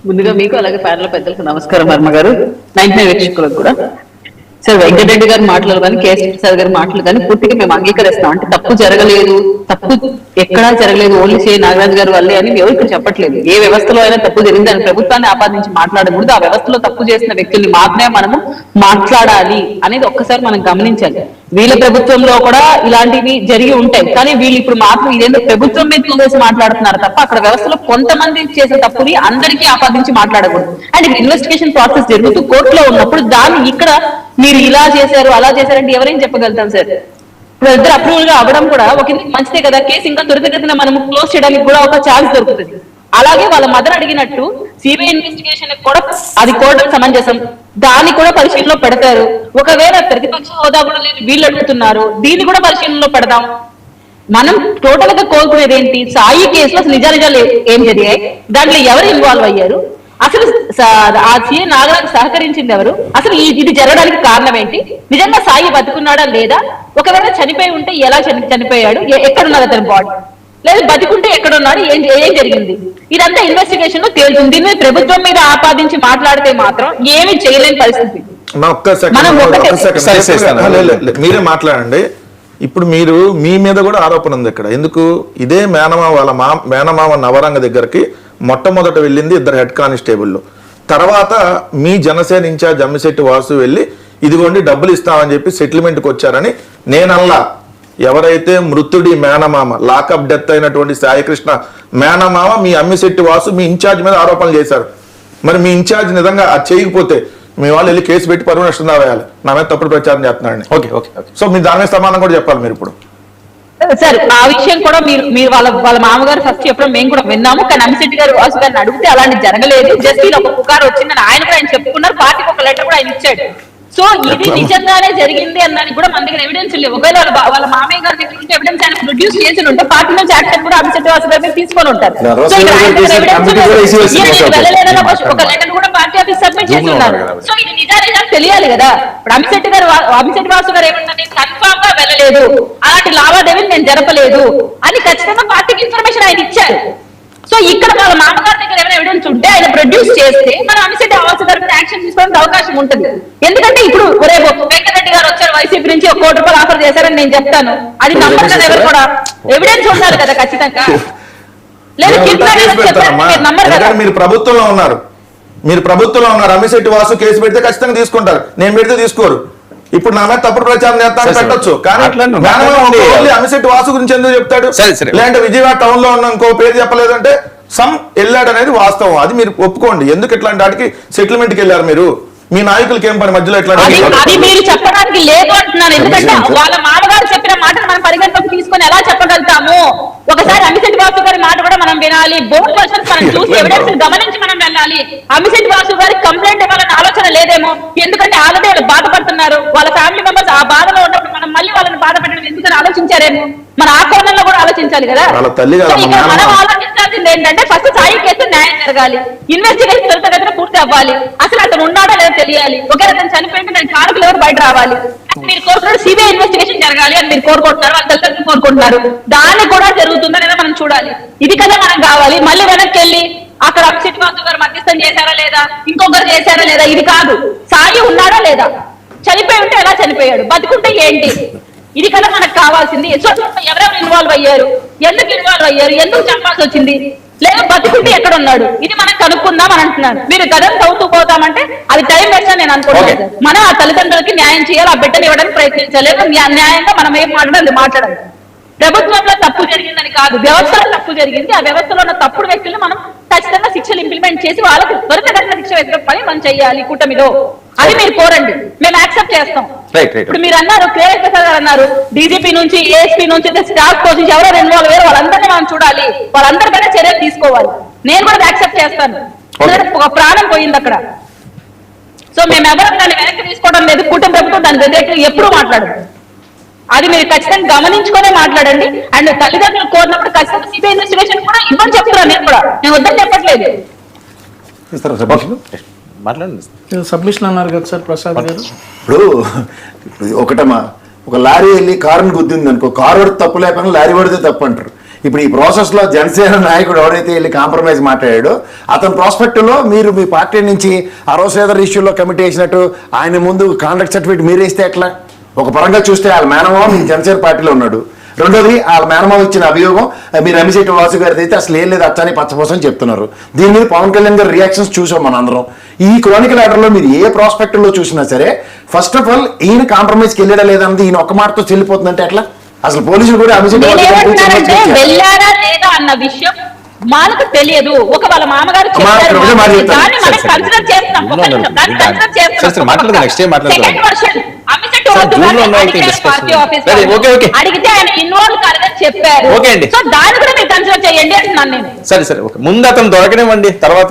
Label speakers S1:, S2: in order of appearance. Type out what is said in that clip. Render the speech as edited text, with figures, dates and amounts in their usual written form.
S1: ముందుగా మీకు అలాగే ప్యానల్ పెద్దలకు నమస్కారం వర్మ గారు, 99 వీక్షకులకు కూడా. సార్ వెంకటరెడ్డి గారి మాటలు కానీ కేఎస్ ప్రసాద్ గారి మాటలు కానీ పూర్తిగా మేము అంగీకరిస్తాం. అంటే తప్పు జరగలేదు, తప్పు ఎక్కడా జరగలేదు, ఓన్లీ సి నాగరాజు గారు వల్లే అని ఎవరు ఇక్కడ చెప్పట్లేదు. ఏ వ్యవస్థలో అయినా తప్పు జరిగింది అని ప్రభుత్వాన్ని ఆపాదించి మాట్లాడకూడదు. ఆ వ్యవస్థలో తప్పు చేసిన వ్యక్తుల్ని మాత్రమే మనము మాట్లాడాలి అనేది ఒక్కసారి మనం గమనించాలి. వీళ్ళ ప్రభుత్వంలో కూడా ఇలాంటివి జరిగి ఉంటాయి, కానీ వీళ్ళు ఇప్పుడు మాత్రం ఇదేంటో ప్రభుత్వం మీద చూసేసి మాట్లాడుతున్నారు తప్ప అక్కడ వ్యవస్థలో కొంతమంది చేసే తప్పుని అందరికీ ఆపాదించి మాట్లాడకూడదు. అండ్ ఇన్వెస్టిగేషన్ ప్రాసెస్ జరుగుతూ కోర్టులో ఉన్నప్పుడు దాన్ని ఇక్కడ మీరు ఇలా చేశారు అలా చేశారంటే ఎవరైనా చెప్పగలుగుతాం సార్? ఇప్పుడు ఇద్దరు అప్రూవల్ గా అవ్వడం కూడా ఒక మంచిదే కదా, కేసు ఇంకా త్వరితగతిన మనం క్లోజ్ చేయడానికి కూడా ఒక ఛాన్స్ దొరుకుతుంది. అలాగే వాళ్ళ మదర్ అడిగినట్టు సిబిఐ ఇన్వెస్టిగేషన్ కూడా అది కోర్టుకు సమంజసం, దాన్ని కూడా పరిశీలనలో పెడతారు. ఒకవేళ ప్రతిపక్ష హోదా కూడా లేదు వీళ్ళు అడుగుతున్నారు, దీన్ని కూడా పరిశీలనలో పెడదాం. మనం టోటల్ గా కోరుకునేది ఏంటి? సాయి కేసులో అసలు నిజాలు ఏం జరిగాయి, దాంట్లో ఎవరు ఇన్వాల్వ్ అయ్యారు, అసలు ఆ సీఏ నాగరాజు సహకరించింది ఎవరు, అసలు ఇది జరగడానికి కారణం ఏంటి, నిజంగా సాయి బతుకున్నాడా లేదా, ఒకవేళ చనిపోయి ఉంటే ఎలా చనిపోయాడు, ఎక్కడున్నది అతని బాడీ, లేదు బతికుంటే ఎక్కడున్నాడు, ఏం జరిగింది, ఇదంతా ఇన్వెస్టిగేషన్ లో తేలుతుంది. దీని మీద ప్రభుత్వం మీద ఆపాదించి మాట్లాడితే మాత్రం ఏమి చేయలేని పరిస్థితి.
S2: మీరే మాట్లాడండి. ఇప్పుడు మీరు మీ మీద కూడా ఆరోపణ ఉంది ఇక్కడ. ఎందుకు? ఇదే మేనమామ వాళ్ళ మేనమామ నవరంగ దగ్గరికి మొట్టమొదట వెళ్ళింది ఇద్దరు హెడ్ కానిస్టేబుల్లో. తర్వాత మీ జనసేన ఇన్ఛార్జ్ అమ్మిశెట్టి వాసు వెళ్ళి ఇదిగోండి డబ్బులు ఇస్తామని చెప్పి సెటిల్మెంట్కి వచ్చారని నేనల్లా. ఎవరైతే మృతుడి మేనమామ లాకప్ డెత్ అయినటువంటి సాయికృష్ణ మేనమామ మీ అమ్మిశెట్టి వాసు మీ ఇన్ఛార్జ్ మీద ఆరోపణలు చేశారు. మరి మీ ఇన్ఛార్జ్ నిజంగా అది చేయకపోతే మీ వాళ్ళు వెళ్ళి కేసు పెట్టి పరువు నష్టం వేయాలి, నా మీద తప్పుడు ప్రచారం చేస్తున్నారని. ఓకే ఓకే సో మీరు దాని మీద సమానం కూడా చెప్పాలి మీరు ఇప్పుడు.
S1: సార్ ఆ విషయం కూడా మీరు వాళ్ళ మామగారు ఫస్ట్ చెప్పడం మేము కూడా విన్నాము, కానీ అమ్మిశెట్టి గారు వాసు గారిని అడిగితే అలాంటి జరగలేదు, జస్ట్ ఇలా ఒక పుకారు వచ్చిందని ఆయన కూడా ఆయన చెప్పుకున్నారు. పార్టీకి ఒక లెటర్ కూడా ఆయన ఇచ్చాడు. సో ఇది నిజంగానే జరిగింది అన్నది కూడా మన దగ్గర ఎవిడెన్స్ లేవు. ఒకవేళ వాళ్ళ మామయ్య గారి దగ్గర ఉంటే ఎవిడెన్స్ ఆయన ప్రొడ్యూస్ చేసి ఉంటే పార్టీ నుంచి యాక్షన్ కూడా అమ్మిశెట్టి వాసు గారి తీసుకొని ఉంటారు. సో వెళ్ళలేదన్న ఒక లెటర్ కూడా పార్టీ ఆఫీస్ సబ్మిట్ చేసి ఉన్నారు. సో ఇది నిజాలు తెలియాలి కదా. ఇప్పుడు అమ్మిశెట్టి వాసు గారు ఏమన్నా నేను కన్ఫామ్ గా వెళ్ళలేదు, అలాంటి లావాదేవీలు నేను జరపలేదు అని ఖచ్చితంగా పార్టీకి ఇన్ఫర్మేషన్ ఆయన ఇచ్చారు. సో ఇక్కడ వాళ్ళ మామగారి దగ్గర ఏమైనా ఎవిడెన్స్ ఉంటే ఆయన ప్రొడ్యూస్ చేస్తే మనం అమ్మిశెట్టి వాసు గారి మీద యాక్షన్ తీసుకోవడానికి అవకాశం ఉంటుంది. ఎందుకంటే ఇప్పుడు రేపు వెంకటరెడ్డి గారు వచ్చారు వైసీపీ నుంచి 1 కోటి రూపాయలు ఆఫర్ చేశారని నేను చెప్తాను, అది నమ్మరు కదా ఎవరు కూడా, ఎవిడెన్స్ ఉండాలి కదా ఖచ్చితంగా. లేదు
S2: మీరు ప్రభుత్వంలో ఉన్నారు, అమ్మిశెట్టి వాసు కేసు పెడితే ఖచ్చితంగా తీసుకుంటారు, నేను పెడితే తీసుకోరు. ఇప్పుడు నా మీద తప్పుడు ప్రచారం చేస్తాను పెట్టొచ్చు, కానీ అమ్మిశెట్టి వాసు గురించి ఎందుకు చెప్తాడు? లేదంటే విజయవాడ టౌన్ లో ఉన్న ఇంకో పేరు చెప్పలేదంటే సమ్ వెళ్ళాడు అనేది వాస్తవం, అది మీరు ఒప్పుకోండి. ఎందుకు ఇట్లాంటి వాటికి సెటిల్మెంట్ కి వెళ్ళారు మీరు? మీ నాయకులకి ఏం పని మధ్యలో ఎట్లా?
S1: అది మీరు చెప్పడానికి లేదు అంటున్నాను. ఎందుకంటే వాళ్ళ మామగారు చెప్పిన మాటను మనం పరిగణలోకి తీసుకొని ఎలా చెప్పగలుగుతాము? ఒకసారి అమ్మిశెట్టి వాసు గారి మాట కూడా మనం వినాలి, బోర్డు పర్సన్స్ మనం చూసి ఎవిడెన్స్ గమనించి మనం వెళ్ళాలి. అమ్మిశెట్టి వాసు గారికి కంప్లైంట్ ఇవ్వాలని ఆలోచన లేదేమో, ఎందుకంటే ఆల్రెడీ వాళ్ళు బాధపడుతున్నారు, వాళ్ళ ఫ్యామిలీ మెంబర్స్ ఆ బాధలో ఉన్నప్పుడు మనం మళ్ళీ వాళ్ళని బాధ పెట్టడం ఎందుకని ఆలోచించారేమో, మన ఆ కోణంలో కూడా ఆలోచించాలి కదా. మనం ఆలోచించాల్సింది ఏంటంటే ఫస్ట్ సాయి కేసు న్యాయం జరగాలి, ఇన్వెస్టిగేషన్ త్వరితగతిన పూర్తి అవ్వాలి, అసలు అతను ఉన్నాడా లేదా తెలియాలి, ఒకవేళ అతను చనిపోయింటే దాని కారకులు ఎవరు బయట రావాలి. మీరు కోరుకున్నారు సిబిఐ ఇన్వెస్టిగేషన్ జరగాలి అని మీరు కోరుకుంటున్నారు, వాళ్ళ తల్లిదండ్రులు కోరుకుంటున్నారు, దాన్ని కూడా జరుగుతుందా లేదా మనం చూడాలి. ఇది కదా మనం కావాలి. మళ్ళీ వెనక్కి వెళ్ళి అక్కడ అమ్మిశెట్టి వాసు గారు మధ్యస్థం చేశారా లేదా, ఇంకొకరు చేశారా లేదా, ఇది కాదు. సాయి ఉన్నాడా లేదా, చనిపోయి ఉంటే ఎలా చనిపోయాడు, బతుకుంటే ఏంటి, ఇది కదా మనకు కావాల్సింది. సో ఎవరెవరు ఇన్వాల్వ్ అయ్యారు, ఎందుకు ఇన్వాల్వ్ అయ్యారు, ఎందుకు చంపాల్సి వచ్చింది, లేదా బతుకుంటే ఎక్కడ ఉన్నాడు, ఇది మనం కనుక్కుందాం అని అంటున్నాను. మీరు గతం చదువుతూ పోతామంటే అది టైం వేస్ట్ అని నేను అనుకోలేదు. మనం ఆ తల్లిదండ్రులకి న్యాయం చేయాలి, ఆ బిడ్డను ఇవ్వడానికి ప్రయత్నించాలి, న్యాయంగా మనం ఏం మాట్లాడాలి. ప్రభుత్వంలో తప్పు జరిగిందని కాదు, వ్యవస్థలో తప్పు జరిగింది, ఆ వ్యవస్థలో ఉన్న తప్పుడు వ్యక్తులు మనం ఖచ్చితంగా శిక్షలు ఇంప్లిమెంట్ చేసి వాళ్ళకి త్వరితగతిన శిక్ష వేసే పని మనం చేయాలి కూటమిలో. అది మీరు కోరండి, మేము యాక్సెప్ట్ చేస్తాం. ఇప్పుడు మీరు అన్నారు, కేఎస్ ప్రసాద్ గారు అన్నారు, డీజీపీ నుంచి ఏఎస్పీ నుంచి స్టాఫ్ కోచ్ నుంచి ఎవరో ఇన్వాల్వ్ అయ్యారు, వాళ్ళందరినీ మనం చూడాలి, వాళ్ళందరికైనా చర్యలు తీసుకోవాలి. నేను కూడా యాక్సెప్ట్ చేస్తాను, ఒక ప్రాణం పోయింది అక్కడ. సో మేము ఎవరు దాన్ని వెనక్కి తీసుకోవడం లేదు, కూటమి ప్రభుత్వం దాని వ్యతిరేకంగా ఎప్పుడూ మాట్లాడదు. అది మీరు ఖచ్చితంగా గమనించుకునే మాట్లాడండి. అండ్ తల్లిదండ్రులు కోరినప్పుడు ఖచ్చితంగా సిబిఐ ఇన్వెస్టిగేషన్ కూడా ఇవ్వని చెప్తున్నాను, నేను వద్దని చెప్పట్లేదు.
S3: సబ్మిషన్ అన్నారు కదా సార్ ప్రసాద్ గారు.
S4: ఇప్పుడు ఒకటమ్మా, ఒక లారీ వెళ్ళి కారుని గుద్దింది అనుకో, కారు పడితే తప్పు లేకపోయినా లారీ పడితే తప్పు అంటారు. ఇప్పుడు ఈ ప్రాసెస్ లో జనసేన నాయకుడు ఎవరైతే వెళ్ళి కాంప్రమైజ్ మాట్లాడాడో అతని ప్రాస్పెక్ట్ లో మీరు మీ పార్టీ నుంచి అరవసేదర్ ఇష్యూలో కమిటీ వేసినట్టు ఆయన ముందు కాంట్రాక్ట్ సర్టిఫికేట్ మీరు వేస్తే ఎట్లా? ఒక పరంగా చూస్తే వాళ్ళ మేనమావ మీ జనసేన పార్టీలో ఉన్నాడు, రెండోది వాళ్ళ మేనమావ ఇచ్చిన అభియోగం మీరు అమిశెట్టి వాసు గారిది అయితే అసలు ఏం లేదు అచ్చని పచ్చపోసని చెప్తున్నారు. దీని మీద పవన్ కళ్యాణ్ గారి రియాక్షన్స్ చూసాం మనందరం. ఈ క్రానికల్ ఆర్డర్లో మీరు ఏ ప్రాస్పెక్ట్ లో చూసినా సరే ఫస్ట్ ఆఫ్ ఆల్ ఈయన కాంప్రమైజ్కి వెళ్ళడా లేదన్నది ఈయన ఒక్క మాటతో చెల్లిపోతుందంటే ఎట్లా? అసలు పోలీసులు కూడా అమిశెట్టి వాసు గారి గురించి
S1: నేనేమంటున్నానంటే
S4: విమర్శించారు.
S1: వెళ్ళారా లేదా అన్న విషయం మనకు తెలియదు. ఒక వాళ్ళ మామగారు
S4: అమ్మా,
S1: చెప్పారు,
S4: ఇక్కడ మాట చెప్తాను.
S1: దాన్ని మనం కన్సిడర్ చేస్తాం. ఒక నిమిషం, దాన్ని కన్సిడర్ చేస్తాం.
S5: మాట్లాడదు నెక్స్ట్ టైం మాట్లాడదు.
S1: Second version Amishetti
S5: sir,
S1: Vasu
S5: జూన్లో
S1: గారిని
S5: ఉన్నాయి
S1: అడిగారు
S5: discussion.
S1: పార్టీ ఆఫీస్
S5: సరే, ఓకే, ఓకే.
S1: అడిగితే ఆయన ఇన్వాల్వ్ కాలేదని చెప్పారు.
S5: ఓకే అండి.
S1: సో దాన్ని కూడా మీరు కన్సిడర్ చేయండి అంటున్నాను నేను.
S5: సరే ఓకే, ముందు అతను దొరకనివ్వండి, తర్వాత